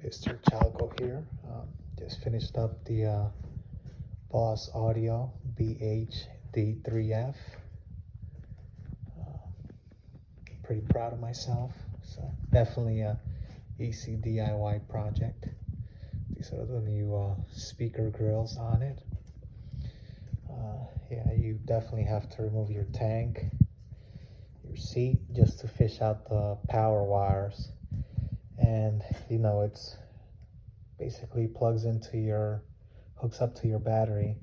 Mr. Chalco here. Just finished up the Boss Audio BHD3F. Pretty proud of myself. So definitely a easy DIY project. These are the new speaker grills on it. Yeah, you definitely have to remove your tank, your seat, just to fish out the power wires. And you know, it's basically plugs into your, hooks up to your battery,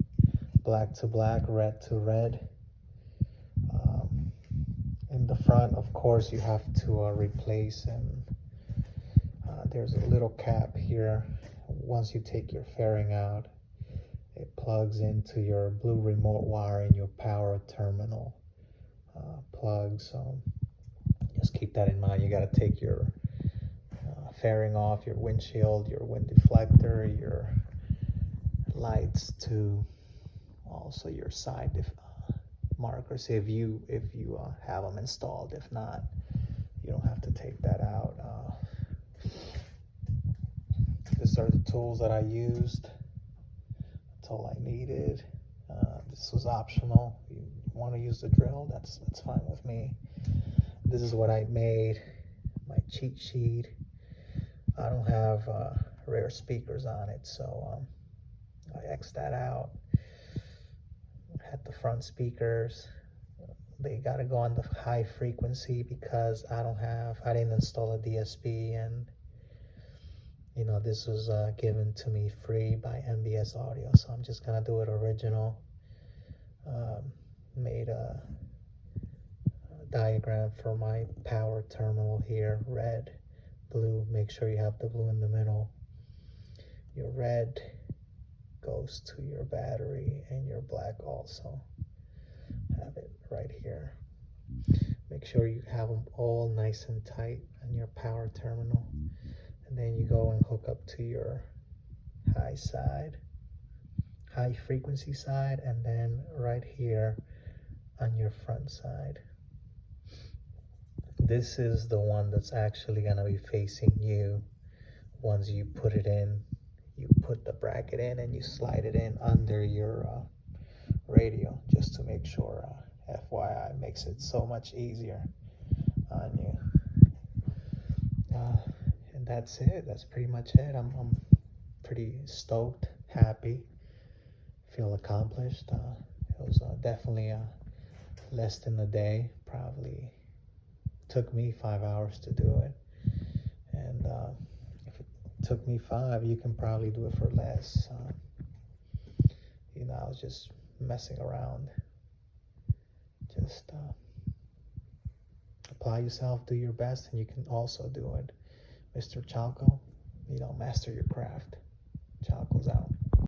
black to black, red to red. In the front, of course, you have to replace, and there's a little cap here. Once you take your fairing out, it plugs into your blue remote wire in your power terminal plug. So just keep that in mind. You got to take your fairing off, your windshield, your wind deflector, your lights, to also your side markers if you have them installed. If not, you don't have to take that out. These are the tools that I used. That's all I needed. This was optional. If you want to use the drill, that's fine with me. This is what I made, my cheat sheet. I don't have rear speakers on it, so I X'd that out. Had the front speakers. They got to go on the high frequency because I didn't install a DSP, and you know, this was given to me free by MBS Audio, so I'm just gonna do it original. Made a diagram for my power terminal here: red, blue. Make sure you have the blue in the middle. Your red goes to your battery, and your black also. Have it right here. Make sure you have them all nice and tight on your power terminal, and then you go and hook up to your high frequency side, and then right here on your front side. This is the one that's actually going to be facing you. Once you put it in, you put the bracket in and you slide it in under your radio, just to make sure. FYI, makes it so much easier on you. And that's it. That's pretty much it. I'm pretty stoked, happy, feel accomplished. It was definitely less than a day. Probably took me 5 hours to do it, and if it took me 5, you can probably do it for less. You know, I was just messing around. Just apply yourself, do your best, and you can also do it. Mr. Chalco, you know, master your craft. Chalco's out.